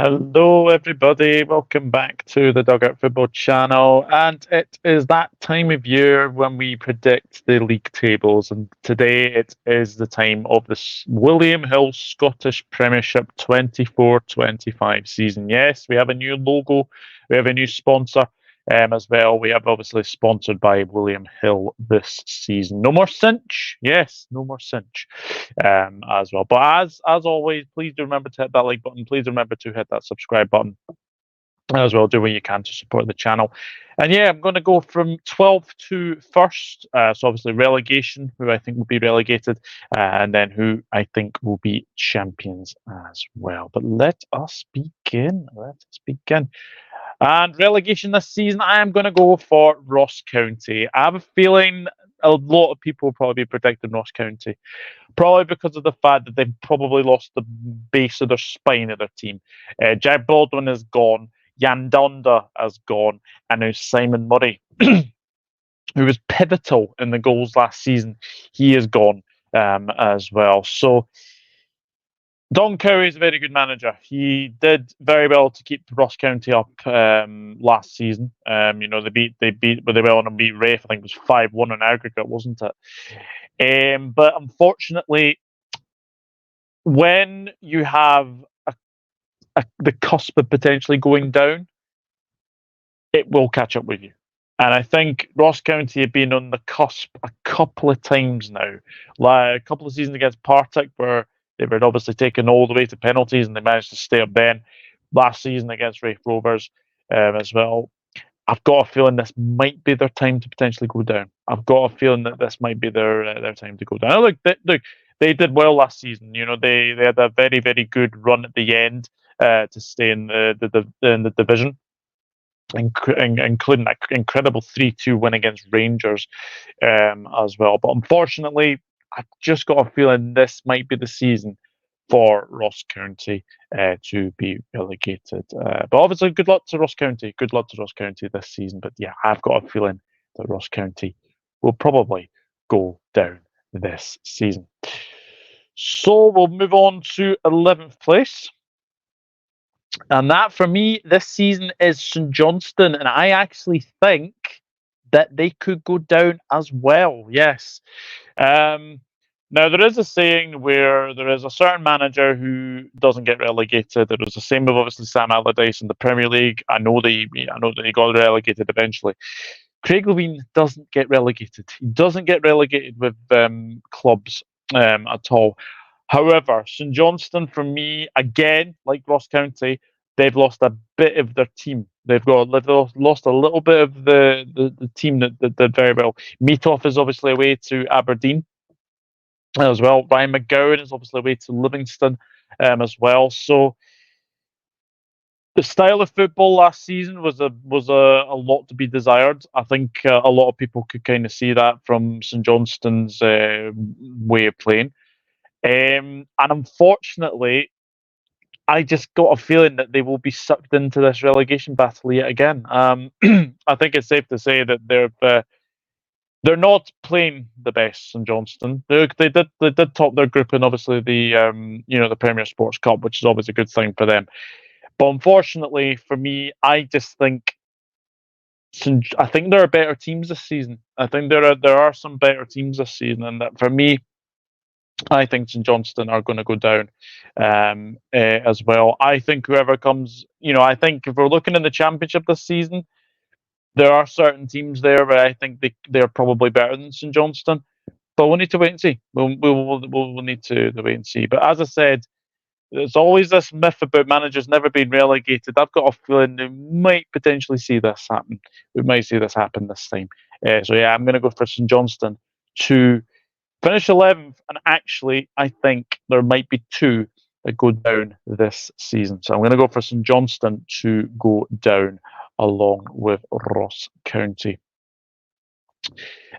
Hello, everybody. Welcome back to the Dugout Football channel. And it is that time of year when we predict the league tables. And today it is the time of the William Hill Scottish Premiership 24-25 season. Yes, we have a new logo, we have a new sponsor as well. We have obviously sponsored by William Hill this season. No more cinch. Yes, no more cinch as well. But as always, please do remember to hit that like button. Please remember to hit that subscribe button as well. Do what you can to support the channel. And yeah, I'm going to go from 12th to first. So obviously relegation, who I think will be relegated, and then who I think will be champions as well. But let us begin. Let us begin. And relegation this season, I am going to go for Ross County. I have a feeling a lot of people will probably be predicting Ross County, probably because of the fact that they've probably lost the base of their spine of their team. Jack Baldwin is gone, Jan Dunda has gone, and now Simon Murray, who was pivotal in the goals last season, he is gone as well. So Don Cowie is a very good manager. He did very well to keep Ross County up last season. They well and beat Rafe. I think it was 5-1 on aggregate, wasn't it? But unfortunately, when you have the cusp of potentially going down, it will catch up with you. And I think Ross County have been on the cusp a couple of times now. Like a couple of seasons against Partick, where they were obviously taken all the way to penalties and they managed to stay up then. Last season against Rafe Rovers as well. I've got a feeling this might be their time to potentially go down. I've got a feeling that this might be their time to go down. Look, they did well last season. You know, they had a very, very good run at the end to stay in the division, including that incredible 3-2 win against Rangers as well. But unfortunately, I've just got a feeling this might be the season for Ross County to be relegated. But obviously, good luck to Ross County. Good luck to Ross County this season. But yeah, I've got a feeling that Ross County will probably go down this season. So we'll move on to 11th place. And that for me this season is St Johnstone. And I actually think that they could go down as well. Yes. Now, there is a saying where there is a certain manager who doesn't get relegated. There was the same with obviously Sam Allardyce in the Premier League. I know that he got relegated eventually. Craig Levein doesn't get relegated. He doesn't get relegated with clubs at all. However, St Johnstone, for me, again, like Ross County, they've lost a bit of their team. They've lost a little bit of the team that did very well. Meatoff is obviously away to Aberdeen as well. Ryan McGowan is obviously away to Livingston as well. So the style of football last season was a lot to be desired. I think a lot of people could kind of see that from St Johnstone's way of playing. And unfortunately, I just got a feeling that they will be sucked into this relegation battle yet again. I think it's safe to say that they're not playing the best in Johnston. They did top their group in obviously the Premier Sports Cup, which is always a good thing for them. But unfortunately for me, I just think I think there are better teams this season. I think there are some better teams this season, and that for me, I think St Johnstone are going to go down as well. I think whoever comes, I think if we're looking in the Championship this season, there are certain teams there where I think they're probably better than St Johnstone. But we'll need to wait and see. We'll need to wait and see. But as I said, there's always this myth about managers never being relegated. I've got a feeling we might potentially see this happen. We might see this happen this time. So yeah, I'm going to go for St Johnstone to finish 11th, and actually, I think there might be two that go down this season. So I'm going to go for St Johnstone to go down along with Ross County.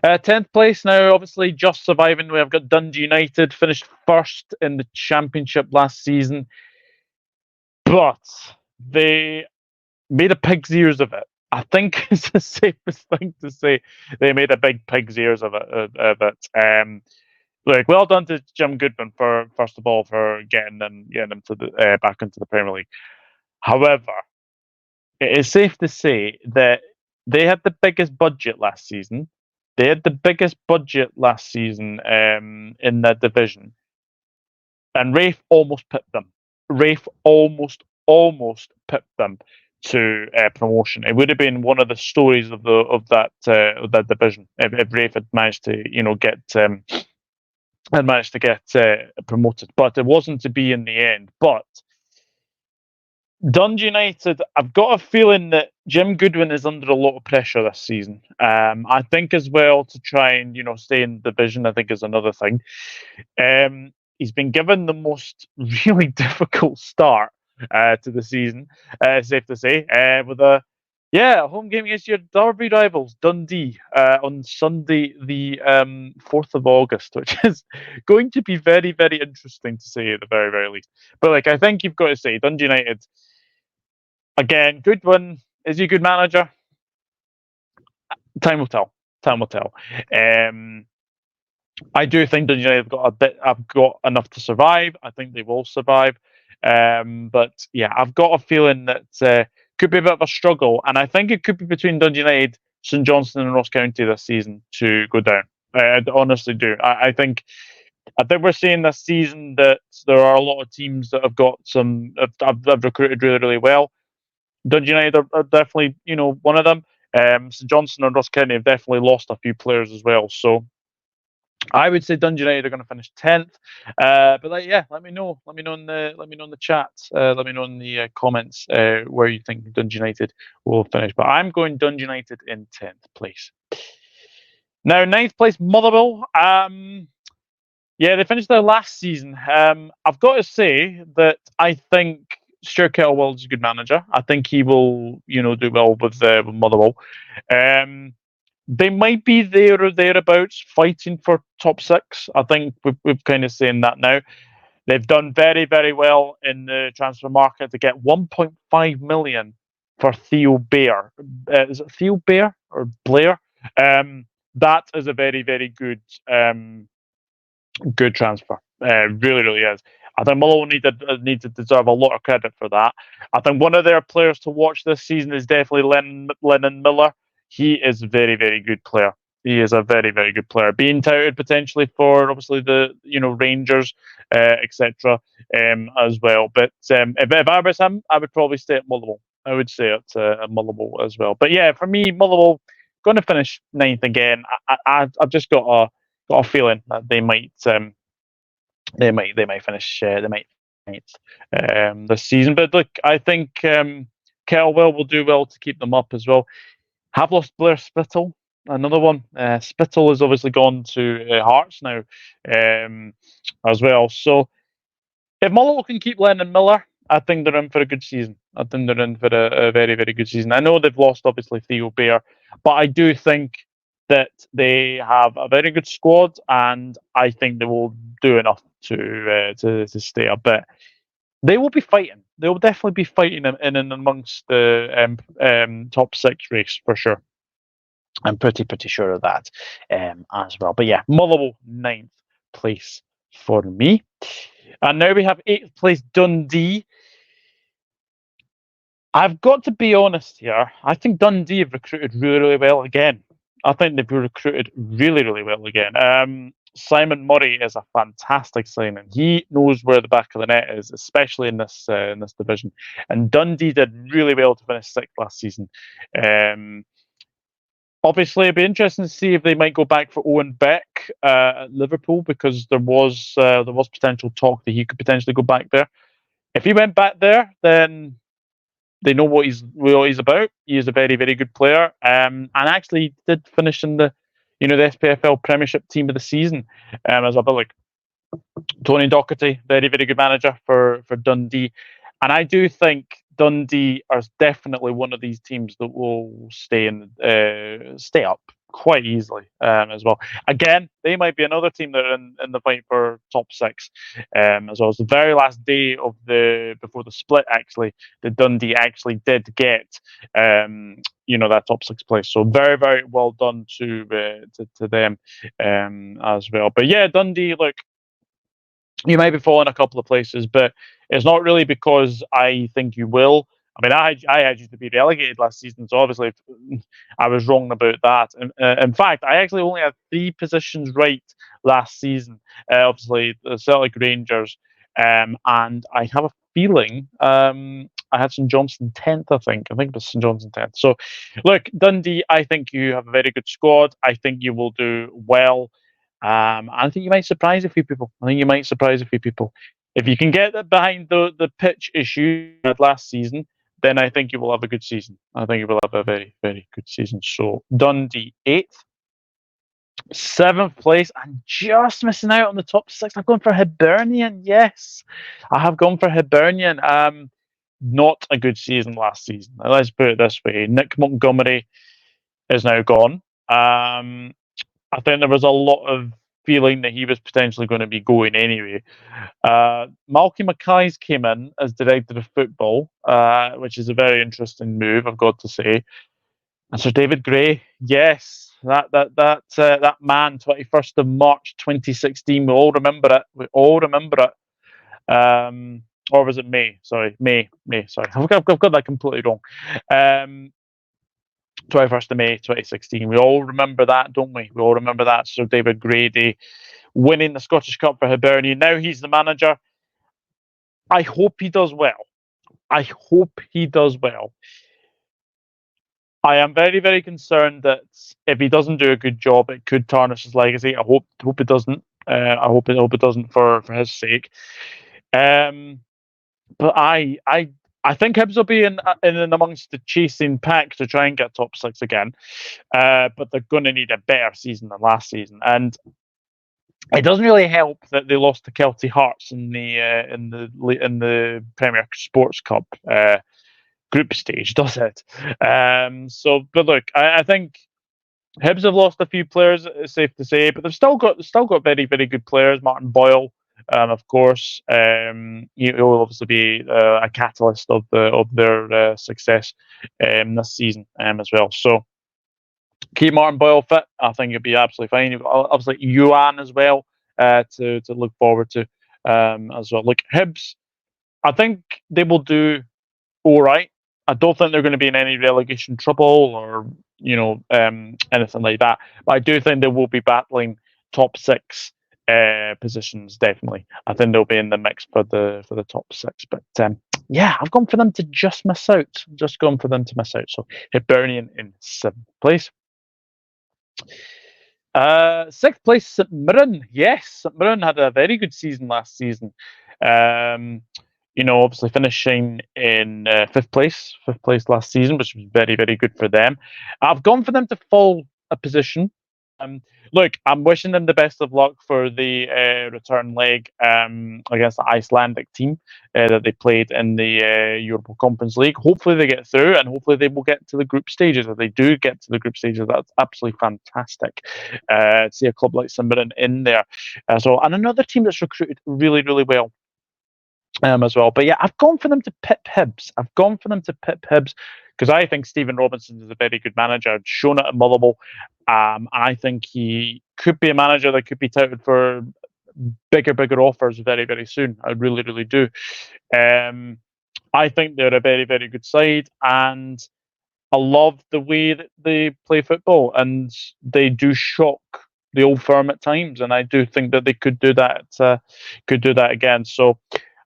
10th place now, obviously just surviving. We have got Dundee United, finished first in the Championship last season, but they made a pig's ears of it. I think it's the safest thing to say. They made a big pig's ears of it. Look, well done to Jim Goodman for first of all for getting them to the back into the Premier League. However, it is safe to say that they had the biggest budget last season. They had the biggest budget last season in that division, and Rafe almost pipped them. Rafe almost pipped them to promotion. It would have been one of the stories of that division if Rafe had managed to get promoted, but it wasn't to be in the end. But Dundee United, I've got a feeling that Jim Goodwin is under a lot of pressure this season. I think as well to try and stay in the division. I think is another thing. He's been given the most really difficult start to the season, safe to say, with a home game against your derby rivals, Dundee, on Sunday, the 4th of August, which is going to be very, very interesting to say at the very, very least. But I think you've got to say, Dundee United, again, Goodwin, is he a good manager? Time will tell. Time will tell. I do think Dundee United have got enough to survive. I think they will survive. But yeah, I've got a feeling that could be a bit of a struggle, and I think it could be between Dundee United, St Johnstone, and Ross County this season to go down. I honestly do. I think we're seeing this season that there are a lot of teams that have got have recruited really, really well. Dundee United are definitely one of them. St Johnstone and Ross County have definitely lost a few players as well. So I would say Dundee United are going to finish 10th. But let me know. Let me know in the chat. Let me know in the comments where you think Dundee United will finish. But I'm going Dundee United in 10th place. Now, 9th place, Motherwell. Yeah, they finished their last season. I've got to say that I think Stuart Kettlewell is a good manager. I think he will, do well with Motherwell. They might be there or thereabouts, fighting for top six. I think we've kind of seen that now. They've done very, very well in the transfer market to get 1.5 million for Theo Bair. Is it Theo Bair or Blair? That is a very, very good transfer. Really, really is. I think Muller need to deserve a lot of credit for that. I think one of their players to watch this season is definitely Lennon Miller. He is a very, very good player. He is a very, very good player. Being touted potentially for obviously the Rangers, etc. As well. But if I was him, I would probably stay at Motherwell. I would say at Motherwell as well. But yeah, for me, Motherwell going to finish 9th again. I've just got a feeling that they might finish this season. But look, I think Kettlewell will do well to keep them up as well. Have lost Blair Spittle, another one. Spittle has obviously gone to Hearts now as well. So if Motherwell can keep Lennon Miller, I think they're in for a good season. I think they're in for a very, very good season. I know they've lost, obviously, Theo Bair, but I do think that they have a very good squad, and I think they will do enough to stay up. But they will be fighting. They will definitely be fighting in and amongst the top six race for sure. I'm pretty sure of that as well. But yeah, Motherwell 9th place for me. And now we have 8th place Dundee. I've got to be honest here. I think Dundee have recruited really, really well again. I think they've recruited really, really well again. Simon Murray is a fantastic signing. He knows where the back of the net is, especially in this division. And Dundee did really well to finish 6th last season. Obviously, it'd be interesting to see if they might go back for Owen Beck at Liverpool, because there was potential talk that he could potentially go back there. If he went back there, then they know what he's about. He is a very, very good player, and actually did finish in the SPFL Premiership Team of the Season as a bit like Tony Docherty, very, very good manager for Dundee. And I do think Dundee are definitely one of these teams that will stay up quite easily as well. Again, they might be another team that are in the fight for top six as well. It's the very last day of before the split, actually, that Dundee actually did get that top six place. So very, very well done to them as well. But yeah, Dundee, look, You might be falling a couple of places, but it's not really because I think you will. I mean, I had you to be relegated last season, so obviously I was wrong about that. In fact, I actually only had three positions right last season. Obviously, the Celtic, Rangers, and I have a feeling I had St Johnstone 10th. I think it was St Johnstone 10th. So, look, Dundee, I think you have a very good squad. I think you will do well. I think you might surprise a few people. I think you might surprise a few people. If you can get that behind the pitch issue you had last season, then I think you will have a good season. I think you will have a very, very good season. So Dundee 8th, 7th place, and just missing out on the top six. I've gone for Hibernian. Yes, I have gone for Hibernian. Not a good season last season. Let's put it this way: Nick Montgomery is now gone. I think there was a lot of feeling that he was potentially going to be going anyway. Malky Mackay's came in as director of football, which is a very interesting move, I've got to say. And Sir David Gray, yes, that man, 21st of March 2016, we all remember it. We all remember it. Or was it May? Sorry, May. Sorry, I've got that completely wrong. 21st of May 2016. We all remember that, don't we? We all remember that. Sir David Grady winning the Scottish Cup for Hibernian. Now he's the manager. I hope he does well. I hope he does well. I am very, very concerned that if he doesn't do a good job, it could tarnish his legacy. I hope it doesn't. I hope it doesn't for his sake. But I think Hibs will be in and amongst the chasing pack to try and get top six again. But they're going to need a better season than last season, and it doesn't really help that they lost to Kelty Hearts in the Premier Sports Cup group stage, does it? But look, I think Hibs have lost a few players. It's safe to say, but they've still got very, very good players. Martin Boyle, of course, he'll obviously be a catalyst of their success this season as well. So keep Martin Boyle fit. I think he'll be absolutely fine. You've got, obviously, Yuan as well to look forward to as well. Look, Hibs, I think they will do all right. I don't think they're going to be in any relegation trouble or anything like that. But I do think they will be battling top six positions. Definitely, I think they'll be in the mix for the top six. But yeah, I've gone for them to just miss out. Just gone for them to miss out. So Hibernian in 7th place. 6th place, St Mirren. Yes, St Mirren had a very good season last season. Obviously finishing in 5th place last season, which was very, very good for them. I've gone for them to fall a position. Look, I'm wishing them the best of luck for the return leg against the Icelandic team that they played in the Europa Conference League. Hopefully they get through, and hopefully they will get to the group stages. If they do get to the group stages, that's absolutely fantastic. To see a club like St Mirren in there. And another team that's recruited really, really well as well. But yeah, I've gone for them to pip Hibs. Because I think Stephen Robinson is a very good manager. I've shown it at Motherwell. And I think he could be a manager that could be touted for bigger offers very, very soon. I really, really do. I think they're a very, very good side, and I love the way that they play football, and they do shock the old firm at times, and I do think that they could do that. Again. So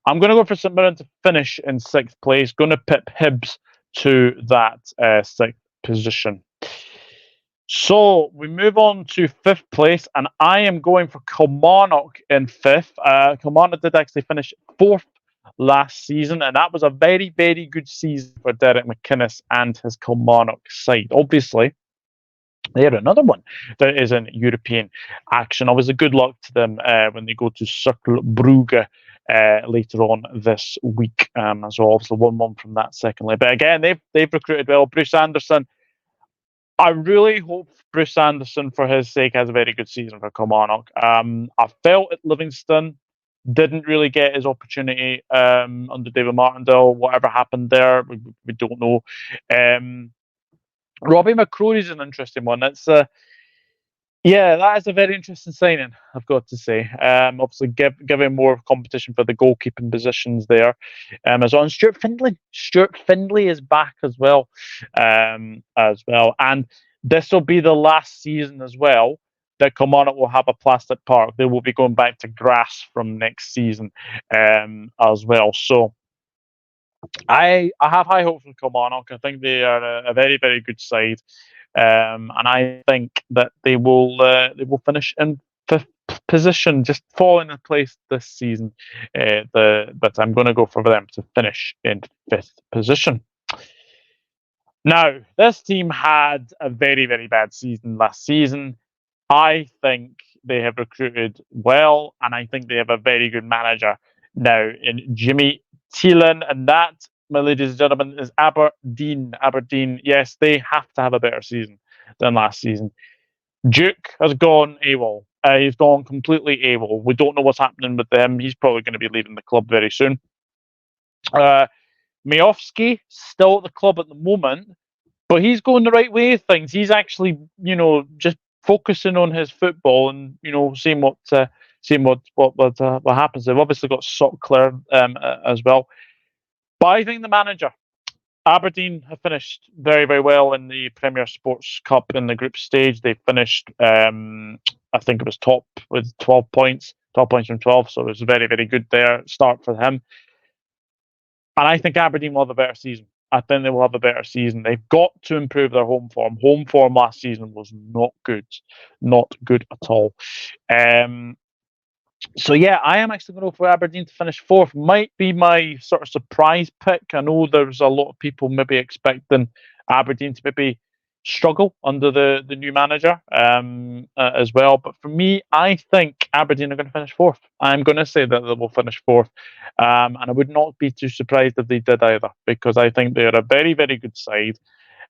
I'm going to go for St Mirren to finish in 6th place. Going to pip Hibs to that 6th position. So we move on to 5th place, and I am going for Kilmarnock in 5th. Kilmarnock did actually finish 4th last season, and that was a very, very good season for Derek McInnes and his Kilmarnock side. Obviously, they're another one that is in European action. Obviously, good luck to them when they go to Cercle Brugge later on this week. So obviously 1-1 from that second leg. But again, they've recruited well. Bruce Anderson, I really hope Bruce Anderson, for his sake, has a very good season for Kilmarnock. I felt at Livingston didn't really get his opportunity under David Martindale. Whatever happened there, we don't know. Robbie McCrory is an interesting one. Yeah, that is a very interesting signing, I've got to say. Obviously, giving more competition for the goalkeeping positions there. As well, and Stuart Findlay is back as well, and this will be the last season as well that Kilmarnock will have a plastic park. They will be going back to grass from next season, as well. So I have high hopes for Kilmarnock. I think they are a very very good side, and I think that they will finish in fifth position, just falling in place this season. But I'm going to go for them to finish in fifth position. Now, this team had a very very bad season last season. I think they have recruited well, and I think they have a very good manager now in Jimmy Thielen, and that, my ladies and gentlemen, is Aberdeen. Aberdeen, yes, they have to have a better season than last season. Duke has gone AWOL. He's gone completely AWOL. We don't know what's happening with him. He's probably going to be leaving the club very soon. Uh, Miofsky still at the club at the moment, but he's going the right way of things. He's actually, just focusing on his football and seeing what happens. They've obviously got Sotclair as well, but I think the manager Aberdeen have finished very very well in the Premier Sports Cup in the group stage. They finished, I think it was top with 12 points, 12 points from 12, so it was a very very good there start for him. And I think Aberdeen will have a better season. I think they will have a better season. They've got to improve their home form. Home form last season was not good at all. Um, so yeah, I am actually going to go for Aberdeen to finish fourth. Might be my sort of surprise pick. I know there's a lot of people maybe expecting Aberdeen to maybe struggle under the new manager, as well. But for me, I think Aberdeen are going to finish fourth. I'm going to say that they will finish fourth, and I would not be too surprised if they did either, because I think they are a very very good side.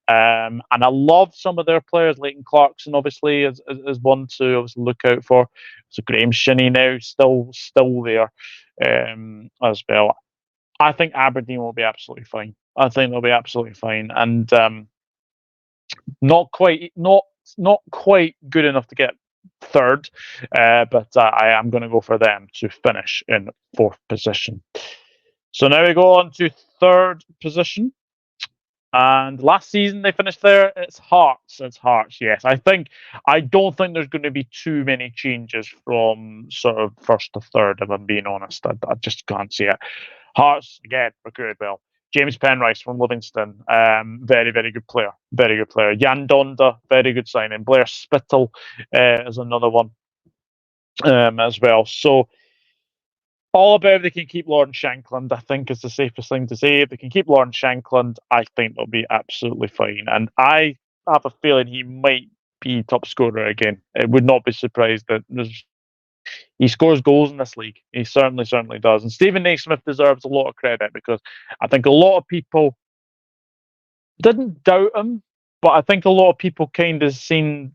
And I love some of their players. Leighton Clarkson, obviously, is one to obviously look out for. So Graham Shinney now still there, as well. I think Aberdeen will be absolutely fine. I think they'll be absolutely fine, and not quite good enough to get third, but I am going to go for them to finish in fourth position. So now we go on to third position. And last season they finished there. It's Hearts. It's Hearts. Yes, I don't think there's going to be too many changes from sort of first to third. If I'm being honest, I just can't see it. Hearts again recruited well. James Penrice from Livingston, very very good player. Very good player. Jan Donda, very good signing. Blair Spittle is another one, as well. So all about if they can keep Lauren Shankland, I think is the safest thing to say. If they can keep Lauren Shankland, I think they'll be absolutely fine. And I have a feeling he might be top scorer again. It would not be surprised that he scores goals in this league. He certainly does. And Stephen Naismith deserves a lot of credit, because I think a lot of people didn't doubt him, but I think a lot of people kind of seen,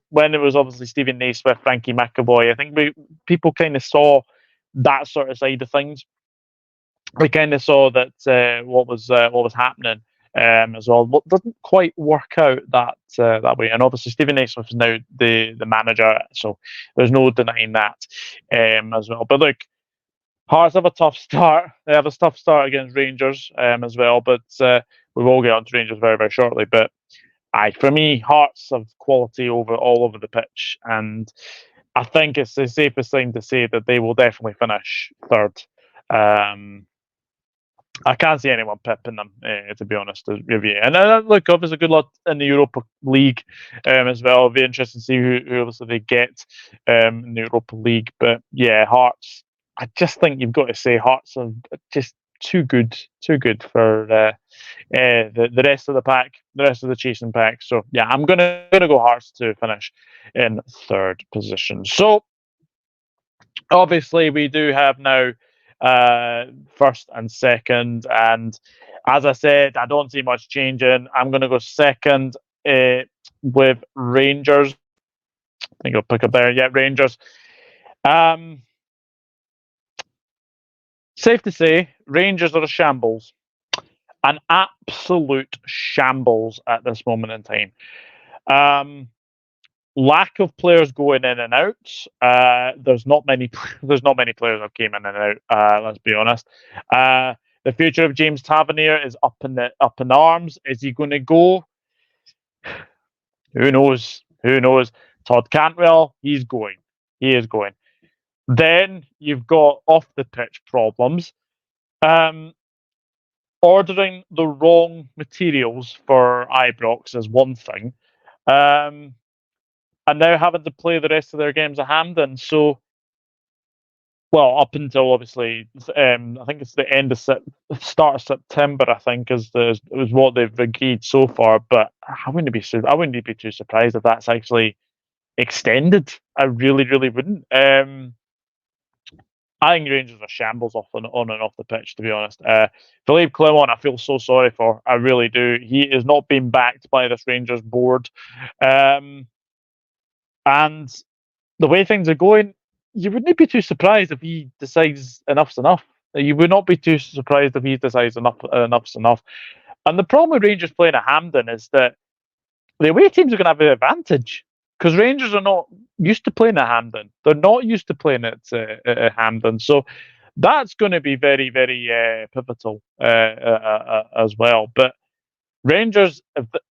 when it was obviously Stephen Naismith, Frankie McAvoy, I think people kind of saw that sort of side of things. We kind of saw that what was happening, as well. What didn't quite work out that way, and obviously Stephen Naismith is now the manager, so there's no denying that, as well. But look, Hearts have a tough start. They have a tough start against Rangers, as well, but we will get on to Rangers very very shortly. But for me, Hearts have quality all over the pitch, and I think it's the safest thing to say that they will definitely finish third. Um, I can't see anyone pipping them, to be honest with you. And look, obviously, good luck in the Europa League, as well. It'll be interesting to see who obviously they get, in the Europa League. But yeah, Hearts. I just think you've got to say Hearts are just too good for the rest of the pack, the rest of the chasing pack. So yeah, I'm gonna go Hearts to finish in third position. So obviously we do have now first and second, and as I said, I don't see much changing. I'm going to go second, with Rangers. I think I'll pick up there. Yeah, Rangers. Um, Safe to say, Rangers are a shambles, an absolute shambles at this moment in time. Um, lack of players going in and out. There's not many. There's not many players that came in and out. Let's be honest. The future of James Tavernier is up in arms. Is he going to go? Who knows? Who knows? Todd Cantwell, he's going. He is going. Then you've got off the pitch problems. Ordering the wrong materials for Ibrox is one thing. And now having to play the rest of their games at Hampden. So, well, up until obviously, I think it's the start of September. I think is what they've agreed so far. But I wouldn't be too surprised if that's actually extended. I really, really wouldn't. I think Rangers are shambles on and off the pitch, to be honest. Philippe Clement, I feel so sorry for. I really do. He is not being backed by this Rangers board. And the way things are going, you wouldn't be too surprised if he decides enough's enough. You would not be too surprised if he decides enough's enough. And the problem with Rangers playing at Hampden is that the away teams are going to have an advantage because Rangers are not used to playing at Hampden. They're not used to playing at Hampden. So that's going to be very, very pivotal as well. But Rangers,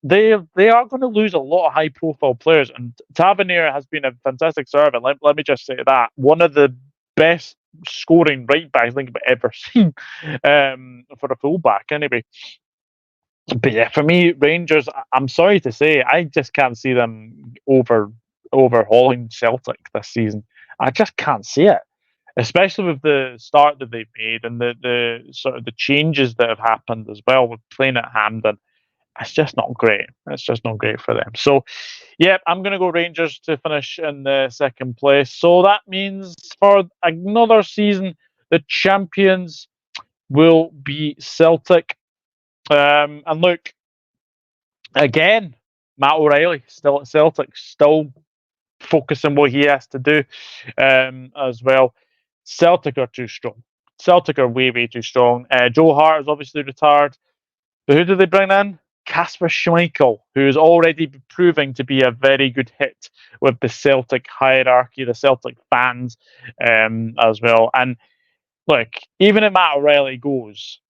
they are going to lose a lot of high-profile players, and Tavernier has been a fantastic servant. Let me just say that one of the best scoring right backs I think I've ever seen for a fullback. Anyway, but yeah, for me, Rangers. I'm sorry to say, I just can't see them overhauling Celtic this season. I just can't see it, especially with the start that they've made and the sort of the changes that have happened as well with playing at Hampden. It's just not great. It's just not great for them. So, yeah, I'm going to go Rangers to finish in the second place. So that means for another season, the champions will be Celtic. And look, again, Matt O'Reilly still at Celtic, still focusing what he has to do as well. Celtic are too strong. Celtic are way, way too strong. Joe Hart is obviously retired. But who did they bring in? Kasper Schmeichel, who is already proving to be a very good hit with the Celtic hierarchy, the Celtic fans as well. And look, even if Matt O'Reilly goes,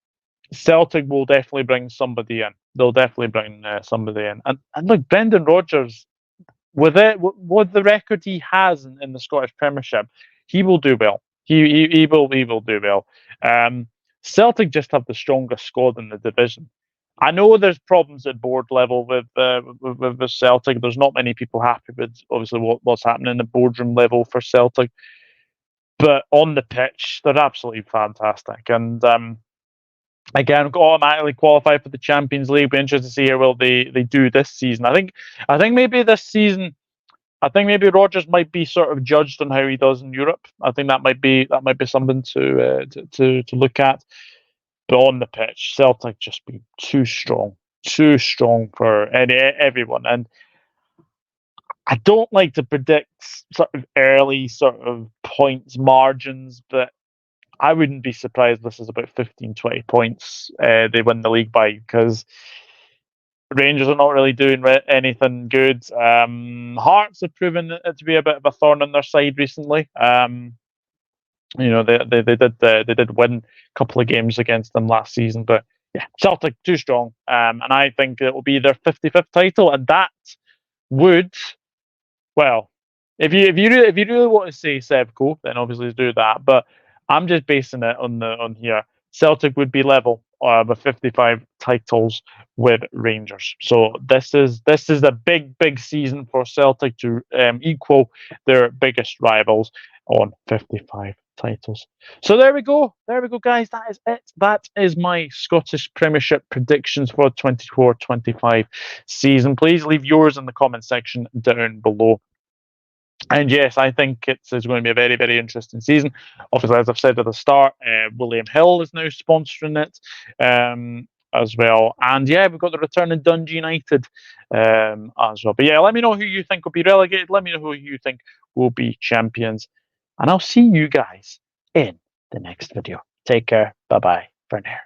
Celtic will definitely bring somebody in. They'll definitely bring somebody in. And look, Brendan Rodgers, with the record he has in the Scottish Premiership, he will do well. He will do well. Celtic just have the strongest squad in the division. I know there's problems at board level with Celtic. There's not many people happy with obviously what's happening in the boardroom level for Celtic, but on the pitch they're absolutely fantastic. And again, automatically qualify for the Champions League. Be interested to see how well they do this season. I think maybe this season. I think maybe Rodgers might be sort of judged on how he does in Europe. I think that might be something to look at. But on the pitch, Celtic just be too strong for everyone. And I don't like to predict sort of early sort of points margins, but I wouldn't be surprised this is about 15, 20 points they win the league by, because Rangers are not really doing anything good. Hearts have proven it to be a bit of a thorn in their side recently. They did win a couple of games against them last season, but yeah, Celtic too strong, and I think it will be their 55th title, and that would, well, if you really want to say Sevco, then obviously do that. But I'm just basing it on here. Celtic would be level with 55 titles with Rangers. So this is a big season for Celtic to equal their biggest rivals on 55 titles. So there we go, guys. That is it. That is my Scottish Premiership predictions for 24-25 season. Please leave yours in the comment section down below. And yes, I think it's going to be a very, very interesting season. Obviously, as I've said at the start, William Hill is now sponsoring it as well. And yeah, we've got the return of Dundee United as well. But yeah, let me know who you think will be relegated. Let me know who you think will be champions. And I'll see you guys in the next video. Take care. Bye-bye for now.